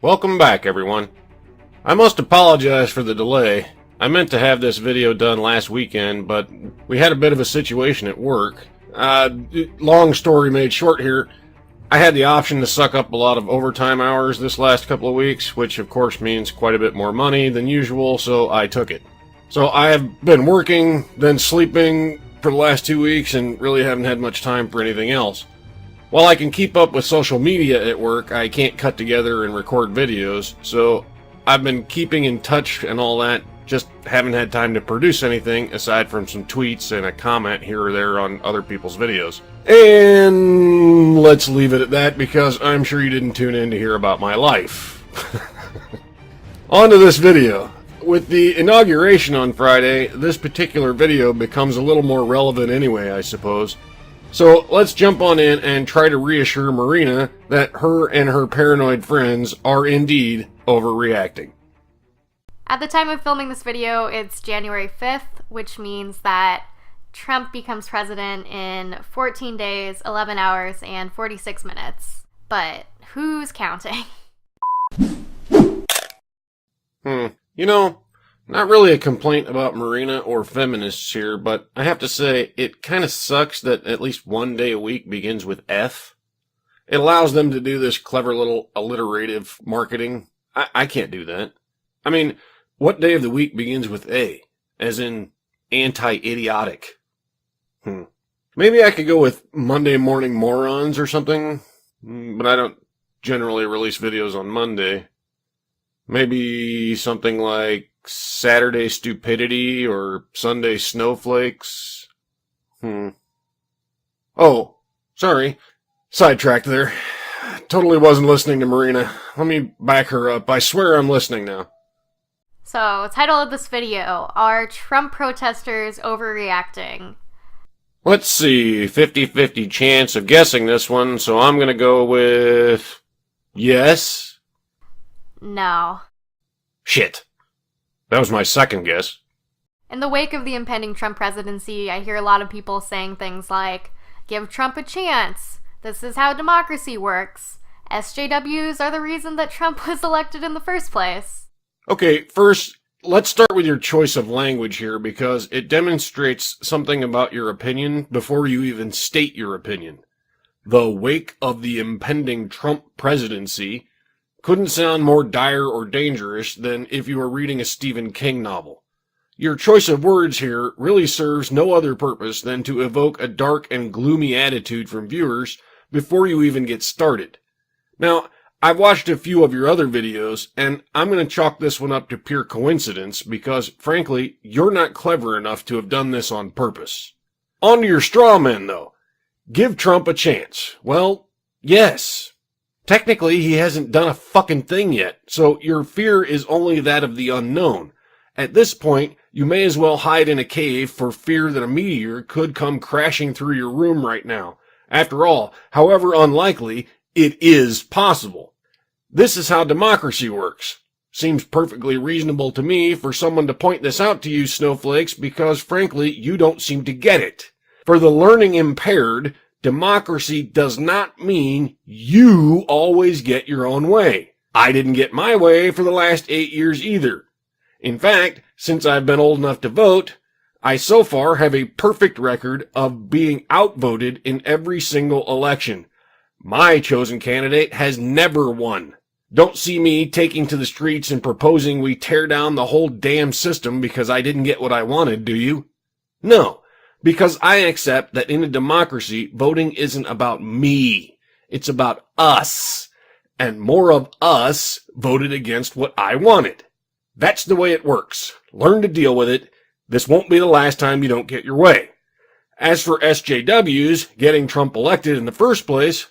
Welcome back, everyone. I must apologize for the delay. I meant to have this video done last weekend, but we had a bit of a situation at work. Long story made short here, I had the option to suck up a lot of overtime hours this last couple of weeks, which of course means quite a bit more money than usual, so I took it. So I have been working, then sleeping for the last 2 weeks, and really haven't had much time for anything else. While I can keep up with social media at work, I can't cut together and record videos, so I've been keeping in touch and all that, just haven't had time to produce anything aside from some tweets and a comment here or there on other people's videos. And let's leave it at that because I'm sure you didn't tune in to hear about my life. On to this video. With the inauguration on Friday, this particular video becomes a little more relevant anyway, I suppose. So let's jump on in and try to reassure Marina that her and her paranoid friends are indeed overreacting. At the time of filming this video, it's January 5th, which means that Trump becomes president in 14 days, 11 hours, and 46 minutes. But who's counting? You know, not really a complaint about Marina or feminists here, but I have to say, it kind of sucks that at least one day a week begins with F. It allows them to do this clever little alliterative marketing. I can't do that. I mean, what day of the week begins with A? As in, anti-idiotic. Maybe I could go with Monday Morning Morons or something, but I don't generally release videos on Monday. Maybe something like Saturday Stupidity or Sunday Snowflakes. Oh, sorry. Sidetracked there. Totally wasn't listening to Marina. Let me back her up. I swear I'm listening now. So, title of this video, are Trump protesters overreacting? Let's see, 50-50 chance of guessing this one, so I'm gonna go with yes. No. Shit. That was my second guess. In the wake of the impending Trump presidency, I hear a lot of people saying things like, give Trump a chance. This is how democracy works. SJWs are the reason that Trump was elected in the first place. Okay, first, let's start with your choice of language here because it demonstrates something about your opinion before you even state your opinion. The wake of the impending Trump presidency couldn't sound more dire or dangerous than if you were reading a Stephen King novel. Your choice of words here really serves no other purpose than to evoke a dark and gloomy attitude from viewers before you even get started. Now, I've watched a few of your other videos, and I'm going to chalk this one up to pure coincidence because, frankly, you're not clever enough to have done this on purpose. On to your straw men, though. Give Trump a chance. Well, yes. Technically, he hasn't done a fucking thing yet, so your fear is only that of the unknown. At this point, you may as well hide in a cave for fear that a meteor could come crashing through your room right now. After all, however unlikely, it is possible. This is how democracy works. Seems perfectly reasonable to me for someone to point this out to you, snowflakes, because frankly, you don't seem to get it. For the learning impaired, democracy does not mean you always get your own way. I didn't get my way for the last 8 years either. In fact, since I've been old enough to vote, I so far have a perfect record of being outvoted in every single election. My chosen candidate has never won. Don't see me taking to the streets and proposing we tear down the whole damn system because I didn't get what I wanted, do you? No. Because I accept that in a democracy, voting isn't about me. It's about us. And more of us voted against what I wanted. That's the way it works. Learn to deal with it. This won't be the last time you don't get your way. As for SJWs getting Trump elected in the first place,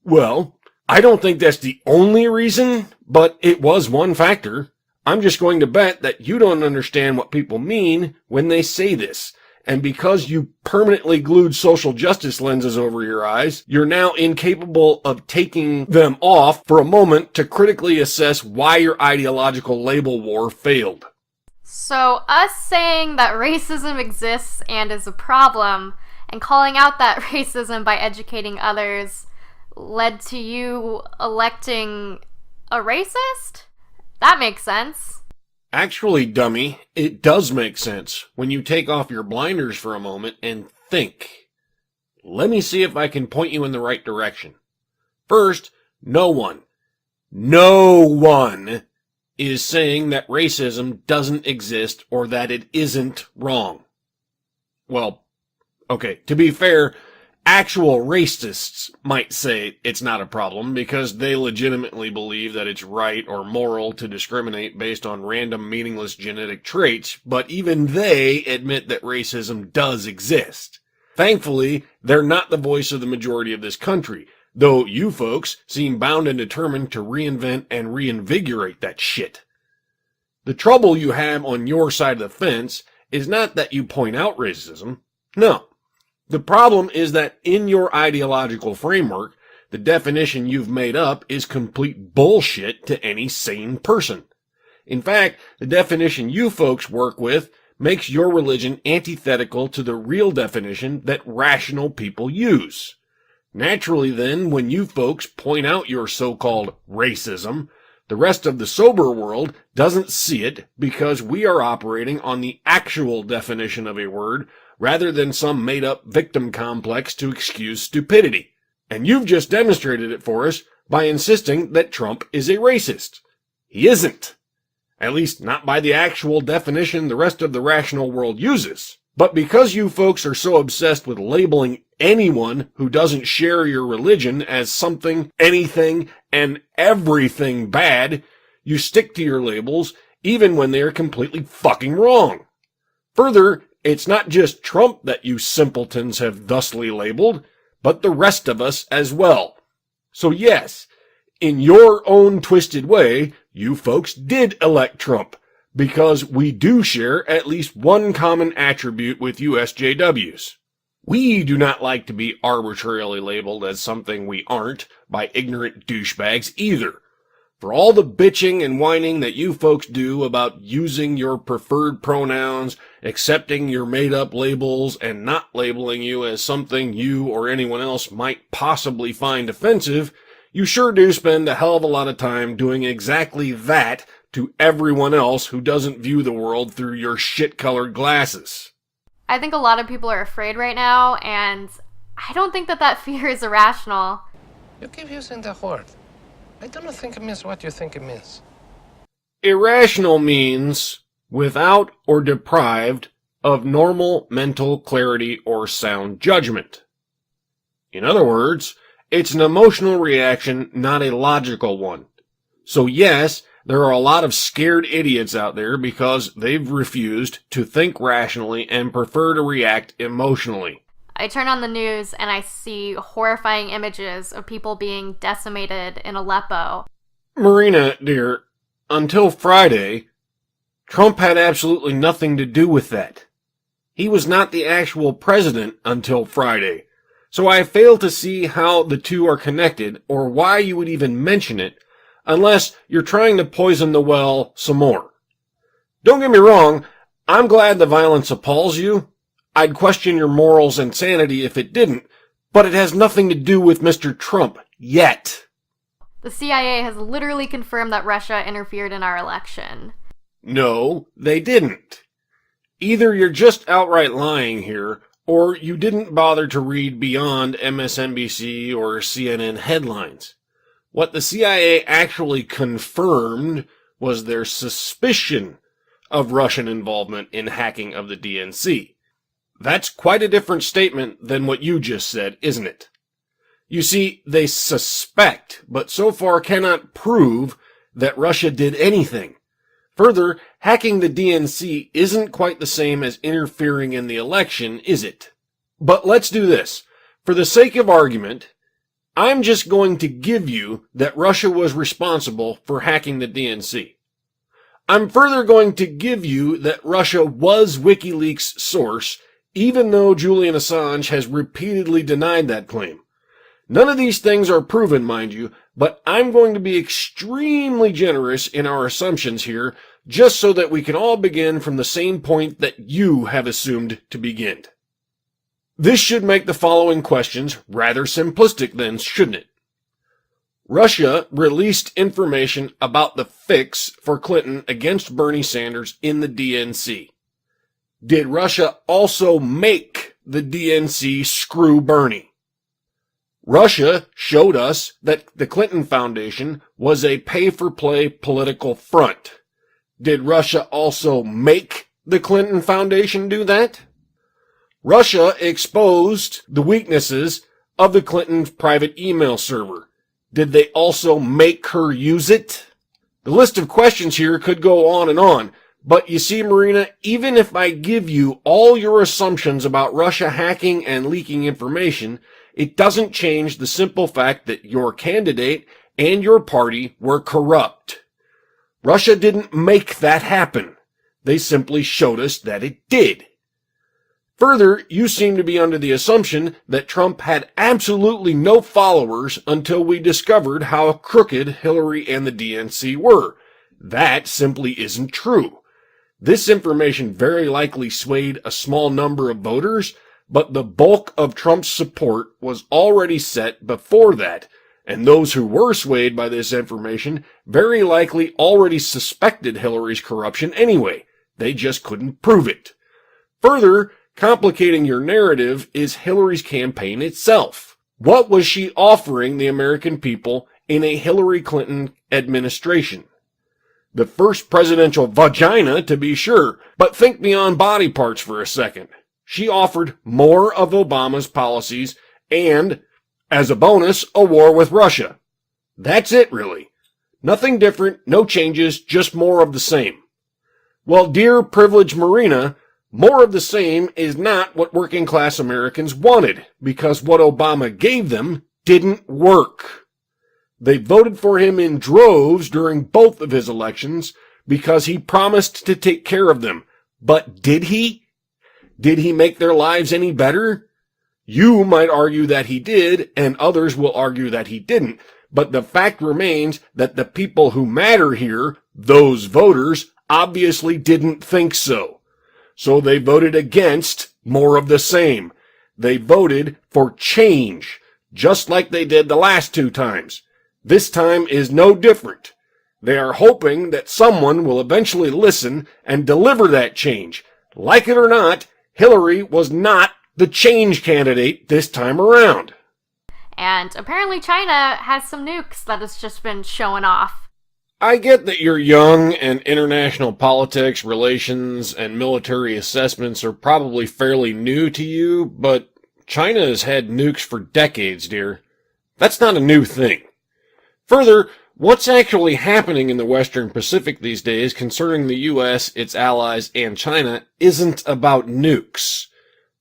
well, I don't think that's the only reason, but it was one factor. I'm just going to bet that you don't understand what people mean when they say this. And because you permanently glued social justice lenses over your eyes, you're now incapable of taking them off for a moment to critically assess why your ideological label war failed. So us saying that racism exists and is a problem, and calling out that racism by educating others, led to you electing a racist? That makes sense. Actually, dummy, it does make sense when you take off your blinders for a moment and think. Let me see if I can point you in the right direction. First, no one is saying that racism doesn't exist or that it isn't wrong. Well, okay, to be fair, actual racists might say it's not a problem because they legitimately believe that it's right or moral to discriminate based on random meaningless genetic traits, but even they admit that racism does exist. Thankfully, they're not the voice of the majority of this country, though you folks seem bound and determined to reinvent and reinvigorate that shit. The trouble you have on your side of the fence is not that you point out racism. No. The problem is that in your ideological framework, the definition you've made up is complete bullshit to any sane person. In fact, the definition you folks work with makes your religion antithetical to the real definition that rational people use. Naturally then, when you folks point out your so-called racism, the rest of the sober world doesn't see it because we are operating on the actual definition of a word rather than some made-up victim complex to excuse stupidity. And you've just demonstrated it for us by insisting that Trump is a racist. He isn't. At least not by the actual definition the rest of the rational world uses. But because you folks are so obsessed with labeling anyone who doesn't share your religion as something, anything, and everything bad, you stick to your labels even when they are completely fucking wrong. Further, it's not just Trump that you simpletons have thusly labeled, but the rest of us as well. So yes, in your own twisted way, you folks did elect Trump, because we do share at least one common attribute with USJWs. We do not like to be arbitrarily labeled as something we aren't by ignorant douchebags either. For all the bitching and whining that you folks do about using your preferred pronouns, accepting your made-up labels, and not labeling you as something you or anyone else might possibly find offensive, you sure do spend a hell of a lot of time doing exactly that to everyone else who doesn't view the world through your shit-colored glasses. I think a lot of people are afraid right now, and I don't think that fear is irrational. You keep using the word. I don't think it means what you think it means. Irrational means without or deprived of normal mental clarity or sound judgment. In other words, it's an emotional reaction, not a logical one. So yes, there are a lot of scared idiots out there because they've refused to think rationally and prefer to react emotionally. I turn on the news and I see horrifying images of people being decimated in Aleppo. Marina, dear, until Friday, Trump had absolutely nothing to do with that. He was not the actual president until Friday, so I fail to see how the two are connected or why you would even mention it unless you're trying to poison the well some more. Don't get me wrong, I'm glad the violence appalls you. I'd question your morals and sanity if it didn't, but it has nothing to do with Mr. Trump yet. The CIA has literally confirmed that Russia interfered in our election. No, they didn't. Either you're just outright lying here, or you didn't bother to read beyond MSNBC or CNN headlines. What the CIA actually confirmed was their suspicion of Russian involvement in hacking of the DNC. That's quite a different statement than what you just said, isn't it? You see, they suspect, but so far cannot prove that Russia did anything. Further, hacking the DNC isn't quite the same as interfering in the election, is it? But let's do this. For the sake of argument, I'm just going to give you that Russia was responsible for hacking the DNC. I'm further going to give you that Russia was WikiLeaks' source, even though Julian Assange has repeatedly denied that claim. None of these things are proven, mind you, but I'm going to be extremely generous in our assumptions here, just so that we can all begin from the same point that you have assumed to begin. This should make the following questions rather simplistic then, shouldn't it? Russia released information about the fix for Clinton against Bernie Sanders in the DNC. Did Russia also make the DNC screw Bernie? Russia showed us that the Clinton Foundation was a pay-for-play political front. Did Russia also make the Clinton Foundation do that? Russia exposed the weaknesses of the Clinton private email server. Did they also make her use it? The list of questions here could go on, but you see, Marina, even if I give you all your assumptions about Russia hacking and leaking information, it doesn't change the simple fact that your candidate and your party were corrupt. Russia didn't make that happen. They simply showed us that it did. Further, you seem to be under the assumption that Trump had absolutely no followers until we discovered how crooked Hillary and the DNC were. That simply isn't true. This information very likely swayed a small number of voters, but the bulk of Trump's support was already set before that, and those who were swayed by this information very likely already suspected Hillary's corruption anyway. They just couldn't prove it. Further, complicating your narrative is Hillary's campaign itself. What was she offering the American people in a Hillary Clinton administration? The first presidential vagina, to be sure, but think beyond body parts for a second. She offered more of Obama's policies and, as a bonus, a war with Russia. That's it, really. Nothing different, no changes, just more of the same. Well, dear privileged Marina, more of the same is not what working class Americans wanted, because what Obama gave them didn't work. They voted for him in droves during both of his elections because he promised to take care of them. But did he? Did he make their lives any better? You might argue that he did, and others will argue that he didn't. But the fact remains that the people who matter here, those voters, obviously didn't think so. So they voted against more of the same. They voted for change, just like they did the last two times. This time is no different. They are hoping that someone will eventually listen and deliver that change. Like it or not, Hillary was not the change candidate this time around. And apparently China has some nukes that it's just been showing off. I get that you're young and international politics, relations, and military assessments are probably fairly new to you, but China has had nukes for decades, dear. That's not a new thing. Further, what's actually happening in the Western Pacific these days concerning the U.S., its allies, and China isn't about nukes.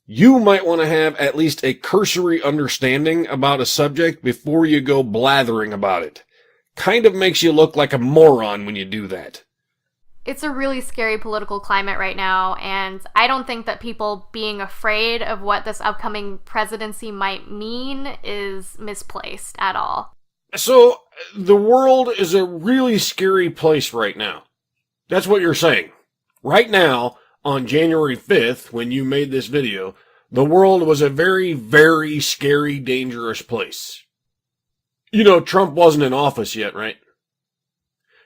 You might want to have at least a cursory understanding about a subject before you go blathering about it. Kind of makes you look like a moron when you do that. It's a really scary political climate right now, and I don't think that people being afraid of what this upcoming presidency might mean is misplaced at all. So, the world is a really scary place right now. That's what you're saying. Right now, on January 5th, when you made this video, the world was a very, very scary, dangerous place. You know, Trump wasn't in office yet, right?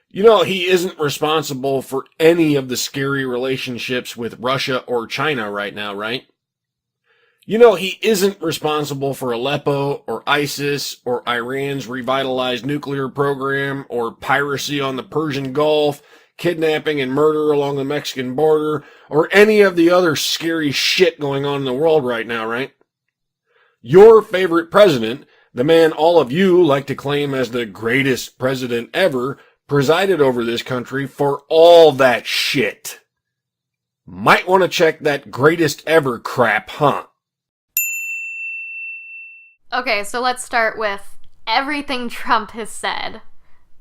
You know, he isn't responsible for any of the scary relationships with Russia or China right now, right? You know, he isn't responsible for Aleppo or ISIS or Iran's revitalized nuclear program or piracy on the Persian Gulf, kidnapping and murder along the Mexican border, or any of the other scary shit going on in the world right now, right? Your favorite president, the man all of you like to claim as the greatest president ever, presided over this country for all that shit. Might want to check that greatest ever crap, huh? Okay, so let's start with everything Trump has said.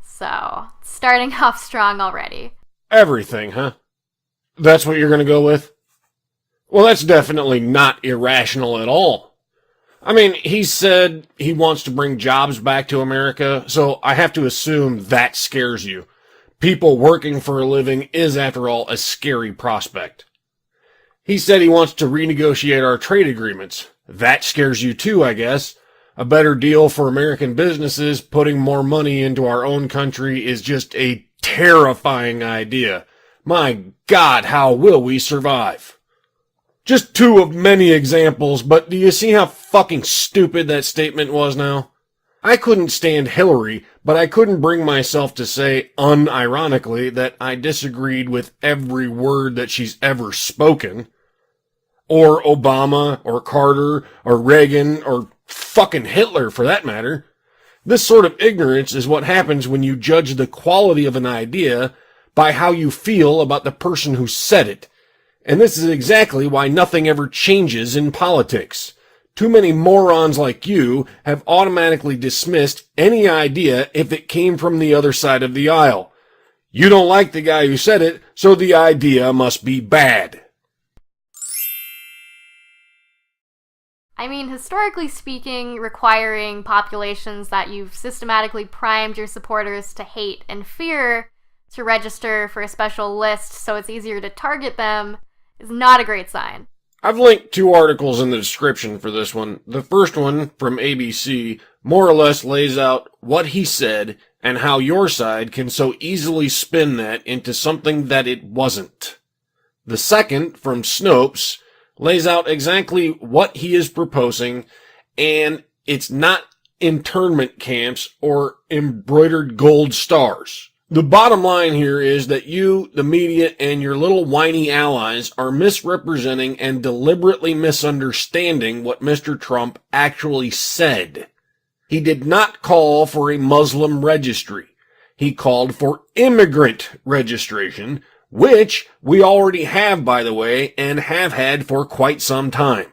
So, starting off strong already. Everything, huh? That's what you're going to go with? Well, that's definitely not irrational at all. I mean, he said he wants to bring jobs back to America, so I have to assume that scares you. People working for a living is, after all, a scary prospect. He said he wants to renegotiate our trade agreements. That scares you too, I guess. A better deal for American businesses putting more money into our own country is just a terrifying idea. My God, how will we survive? Just two of many examples, but do you see how fucking stupid that statement was now? I couldn't stand Hillary, but I couldn't bring myself to say, unironically, that I disagreed with every word that she's ever spoken. Or Obama, or Carter, or Reagan, or fucking Hitler, for that matter. This sort of ignorance is what happens when you judge the quality of an idea by how you feel about the person who said it. And this is exactly why nothing ever changes in politics. Too many morons like you have automatically dismissed any idea if it came from the other side of the aisle. You don't like the guy who said it, so the idea must be bad. I mean, historically speaking, requiring populations that you've systematically primed your supporters to hate and fear to register for a special list so it's easier to target them is not a great sign. I've linked two articles in the description for this one. The first one, from ABC, more or less lays out what he said and how your side can so easily spin that into something that it wasn't. The second, from Snopes, lays out exactly what he is proposing, and it's not internment camps or embroidered gold stars. The bottom line here is that you, the media, and your little whiny allies are misrepresenting and deliberately misunderstanding what Mr. Trump actually said. He did not call for a Muslim registry. He called for immigrant registration, which we already have, by the way, and have had for quite some time.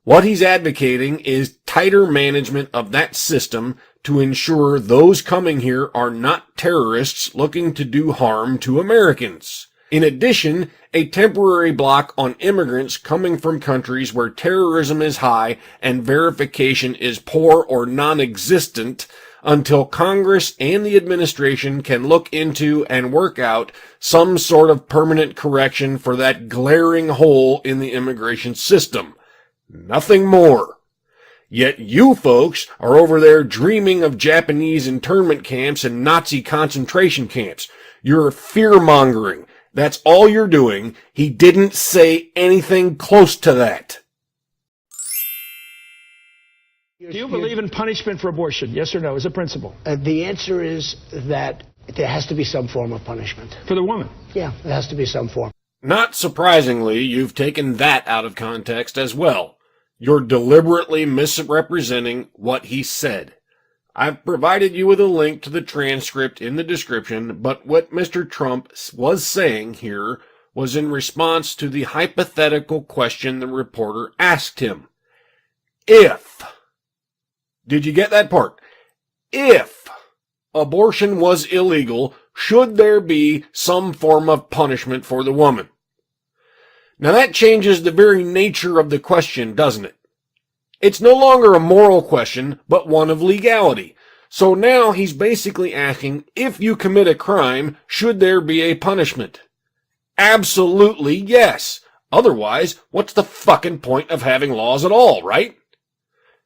What he's advocating is tighter management of that system to ensure those coming here are not terrorists looking to do harm to Americans. In addition, a temporary block on immigrants coming from countries where terrorism is high and verification is poor or non-existent until Congress and the administration can look into and work out some sort of permanent correction for that glaring hole in the immigration system. Nothing more. Yet you folks are over there dreaming of Japanese internment camps and Nazi concentration camps. You're fear-mongering. That's all you're doing. He didn't say anything close to that. Do you believe in punishment for abortion? Yes or no, as a principle? The answer is that there has to be some form of punishment. For the woman? Yeah, there has to be some form. Not surprisingly, you've taken that out of context as well. You're deliberately misrepresenting what he said. I've provided you with a link to the transcript in the description, but what Mr. Trump was saying here was in response to the hypothetical question the reporter asked him. If, did you get that part? If abortion was illegal, should there be some form of punishment for the woman? Now that changes the very nature of the question, doesn't it? It's no longer a moral question, but one of legality. So now he's basically asking, if you commit a crime, should there be a punishment? Absolutely yes. Otherwise, what's the fucking point of having laws at all, right?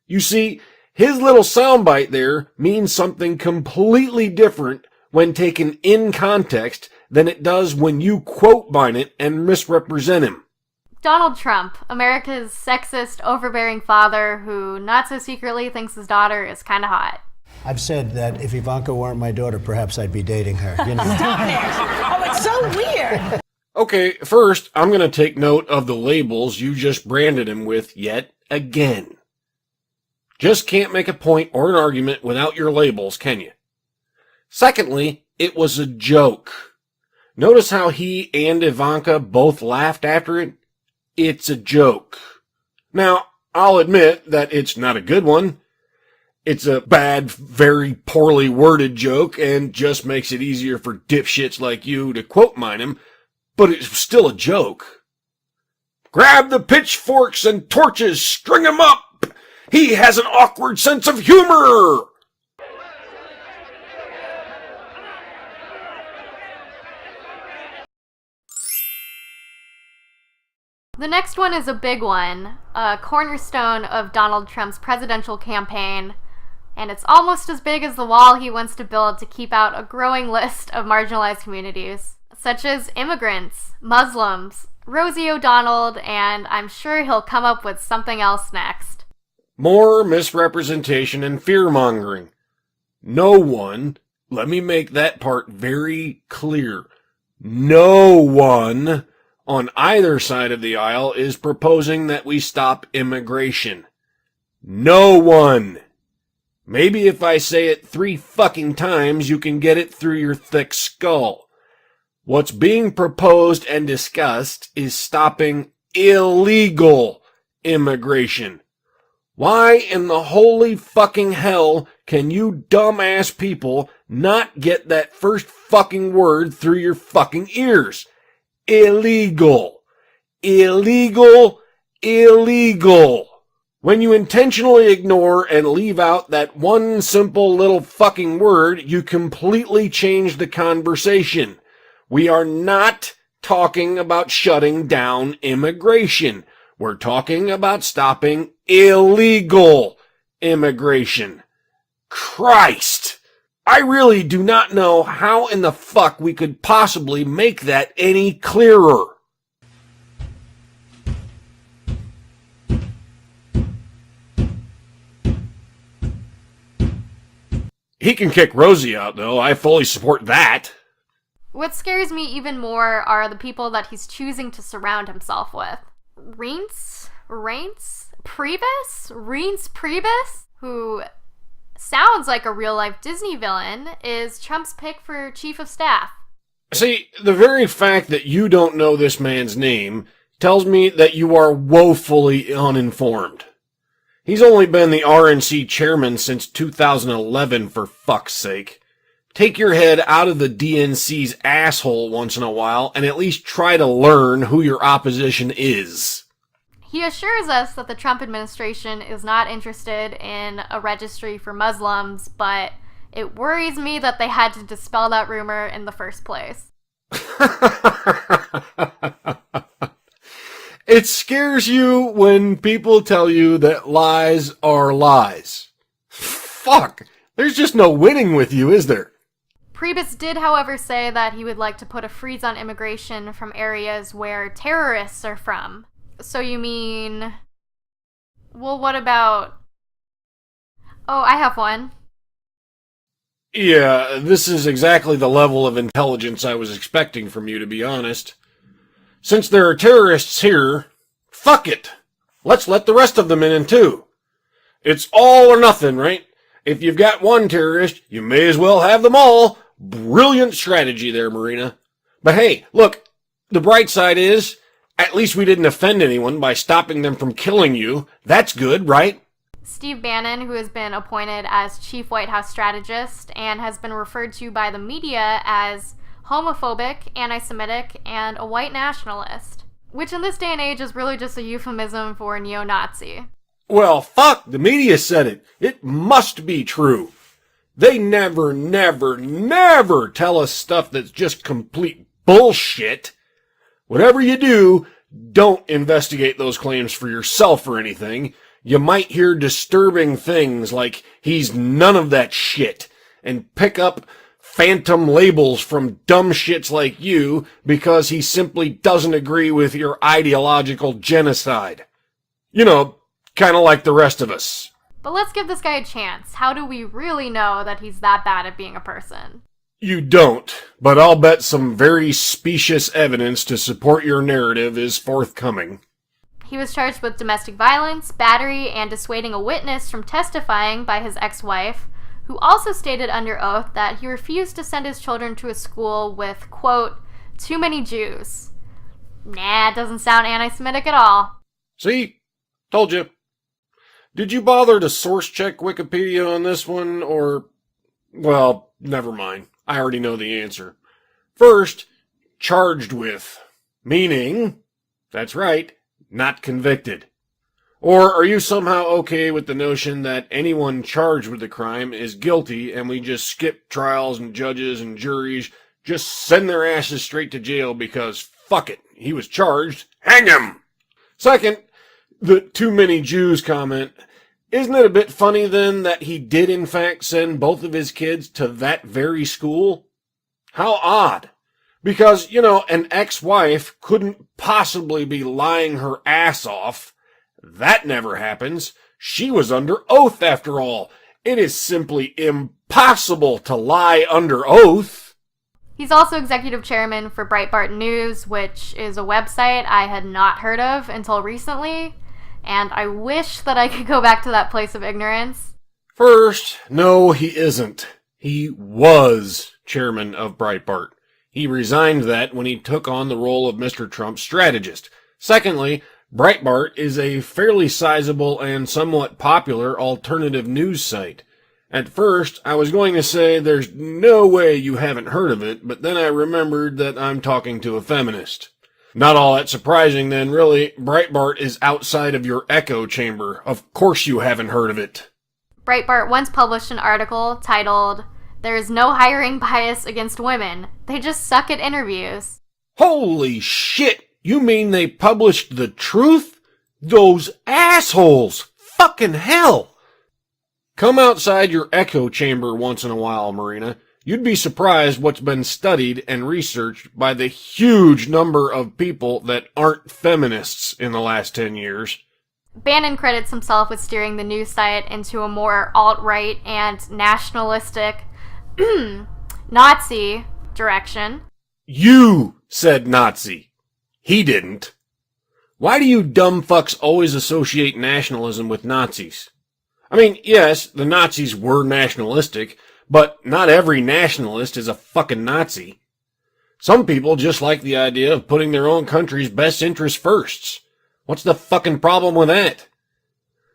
You see, his little soundbite there means something completely different when taken in context than it does when you quote mine it and misrepresent him. Donald Trump, America's sexist, overbearing father who not so secretly thinks his daughter is kind of hot. I've said that if Ivanka weren't my daughter, perhaps I'd be dating her. You know. Oh, it's so weird. Okay, first, I'm going to take note of the labels you just branded him with yet again. Just can't make a point or an argument without your labels, can you? Secondly, it was a joke. Notice how he and Ivanka both laughed after it? It's a joke. Now, I'll admit that it's not a good one. It's a bad, very poorly worded joke and just makes it easier for dipshits like you to quote mine him, but it's still a joke. Grab the pitchforks and torches, string him up! He has an awkward sense of humor! The next one is a big one, a cornerstone of Donald Trump's presidential campaign, and it's almost as big as the wall he wants to build to keep out a growing list of marginalized communities, such as immigrants, Muslims, Rosie O'Donnell, and I'm sure he'll come up with something else next. More misrepresentation and fear-mongering. No one, let me make that part very clear, no one on either side of the aisle is proposing that we stop immigration. No one. Maybe if I say it 3 fucking times, you can get it through your thick skull. What's being proposed and discussed is stopping illegal immigration. Why in the holy fucking hell can you dumbass people not get that first fucking word through your fucking ears? Illegal. Illegal. Illegal. When you intentionally ignore and leave out that one simple little fucking word, you completely change the conversation. We are not talking about shutting down immigration. We're talking about stopping illegal immigration. Christ! I really do not know how in the fuck we could possibly make that any clearer. He can kick Rosie out, though. I fully support that. What scares me even more are the people that he's choosing to surround himself with. Reince Priebus, who sounds like a real-life Disney villain, is Trump's pick for chief of staff. See, the very fact that you don't know this man's name tells me that you are woefully uninformed. He's only been the RNC chairman since 2011, for fuck's sake. Take your head out of the DNC's asshole once in a while and at least try to learn who your opposition is. He assures us that the Trump administration is not interested in a registry for Muslims, but it worries me that they had to dispel that rumor in the first place. It scares you when people tell you that lies are lies. Fuck, there's just no winning with you, is there? Priebus did, however, say that he would like to put a freeze on immigration from areas where terrorists are from. So you mean... Well, what about... Oh, I have one. Yeah, this is exactly the level of intelligence I was expecting from you, to be honest. Since there are terrorists here, fuck it. Let's let the rest of them in too. It's all or nothing, right? If you've got one terrorist, you may as well have them all. Brilliant strategy there, Marina. But hey, look, the bright side is, at least we didn't offend anyone by stopping them from killing you. That's good, right? Steve Bannon, who has been appointed as chief White House strategist and has been referred to by the media as homophobic, anti-Semitic, and a white nationalist, which in this day and age is really just a euphemism for neo-Nazi. Well, fuck, the media said it. It must be true. They never tell us stuff that's just complete bullshit. Whatever you do, don't investigate those claims for yourself or anything. You might hear disturbing things like he's none of that shit, and pick up phantom labels from dumb shits like you because he simply doesn't agree with your ideological genocide. You know, kind of like the rest of us. But let's give this guy a chance. How do we really know that he's that bad at being a person? You don't, but I'll bet some very specious evidence to support your narrative is forthcoming. He was charged with domestic violence, battery, and dissuading a witness from testifying by his ex-wife, who also stated under oath that he refused to send his children to a school with, quote, too many Jews. Nah, it doesn't sound anti-Semitic at all. See? Told you. Did you bother to source check Wikipedia on this one, or... Well, never mind. I already know the answer. First, charged with. Meaning, that's right, not convicted. Or are you somehow okay with the notion that anyone charged with the crime is guilty and we just skip trials and judges and juries, just send their asses straight to jail because, fuck it, he was charged, hang him! Second, the too many Jews comment. Isn't it a bit funny then that he did in fact send both of his kids to that very school? How odd. Because, an ex-wife couldn't possibly be lying her ass off. That never happens. She was under oath after all. It is simply impossible to lie under oath. He's also executive chairman for Breitbart News, which is a website I had not heard of until recently, and I wish that I could go back to that place of ignorance. First, no, he isn't. He was chairman of Breitbart. He resigned that when he took on the role of Mr. Trump's strategist. Secondly, Breitbart is a fairly sizable and somewhat popular alternative news site. At first, I was going to say there's no way you haven't heard of it, but then I remembered that I'm talking to a feminist. Not all that surprising then, really. Breitbart is outside of your echo chamber. Of course you haven't heard of it. Breitbart once published an article titled, "There is no hiring bias against women. They just suck at interviews." Holy shit! You mean they published the truth? Those assholes! Fucking hell! Come outside your echo chamber once in a while, Marina. You'd be surprised what's been studied and researched by the huge number of people that aren't feminists in the last 10 years. Bannon credits himself with steering the news site into a more alt-right and nationalistic Nazi direction. You said Nazi. He didn't. Why do you dumb fucks always associate nationalism with Nazis? I mean, yes, the Nazis were nationalistic, but not every nationalist is a fucking Nazi. Some people just like the idea of putting their own country's best interests first. What's the fucking problem with that?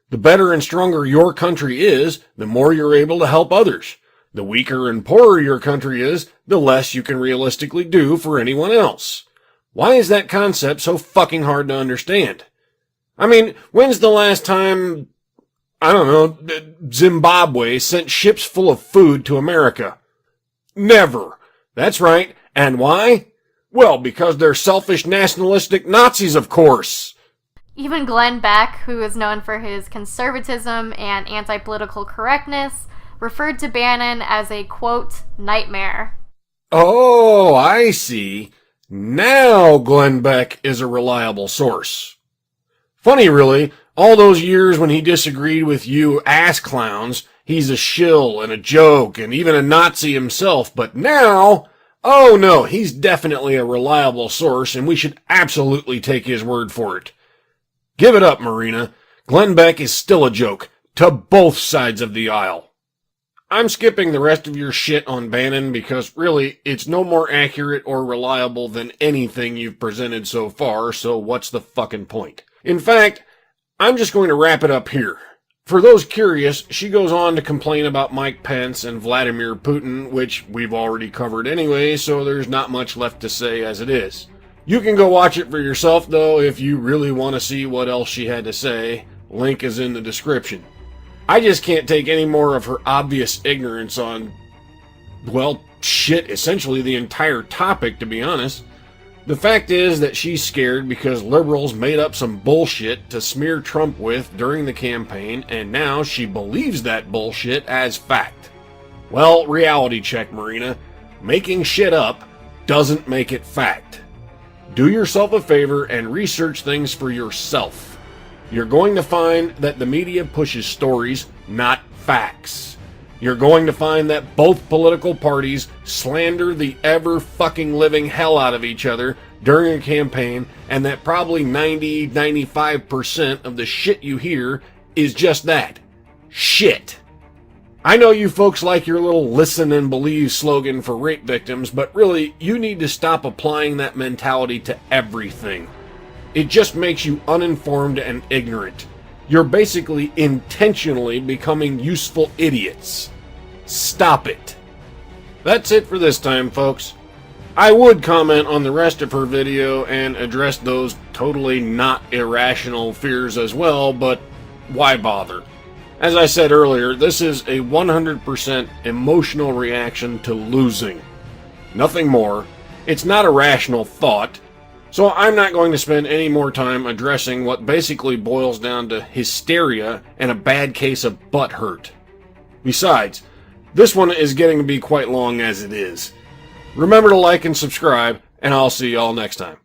The better and stronger your country is, the more you're able to help others. The weaker and poorer your country is, the less you can realistically do for anyone else. Why is that concept so fucking hard to understand? I mean, when's the last time, Zimbabwe sent ships full of food to America? Never. That's right. And why? Well, because they're selfish nationalistic Nazis, of course. Even Glenn Beck, who is known for his conservatism and anti-political correctness, referred to Bannon as a, quote, nightmare. Oh, I see. Now Glenn Beck is a reliable source. Funny, really, all those years when he disagreed with you ass clowns, he's a shill and a joke and even a Nazi himself, but now, oh no, he's definitely a reliable source and we should absolutely take his word for it. Give it up, Marina. Glenn Beck is still a joke, to both sides of the aisle. I'm skipping the rest of your shit on Bannon because really, it's no more accurate or reliable than anything you've presented so far, so what's the fucking point? In fact, I'm just going to wrap it up here. For those curious, she goes on to complain about Mike Pence and Vladimir Putin, which we've already covered anyway, so there's not much left to say as it is. You can go watch it for yourself, though, if you really want to see what else she had to say. Link is in the description. I just can't take any more of her obvious ignorance on, well, shit, essentially the entire topic, to be honest. The fact is that she's scared because liberals made up some bullshit to smear Trump with during the campaign, and now she believes that bullshit as fact. Well, reality check, Marina. Making shit up doesn't make it fact. Do yourself a favor and research things for yourself. You're going to find that the media pushes stories, not facts. You're going to find that both political parties slander the ever-fucking-living hell out of each other during a campaign, and that probably 90-95% of the shit you hear is just that. Shit. I know you folks like your little listen and believe slogan for rape victims, but really, you need to stop applying that mentality to everything. It just makes you uninformed and ignorant. You're basically intentionally becoming useful idiots. Stop it. That's it for this time, folks. I would comment on the rest of her video and address those totally not irrational fears as well, but why bother? As I said earlier, this is a 100% emotional reaction to losing. Nothing more. It's not a rational thought. So I'm not going to spend any more time addressing what basically boils down to hysteria and a bad case of butt hurt. Besides, this one is getting to be quite long as it is. Remember to like and subscribe, and I'll see you all next time.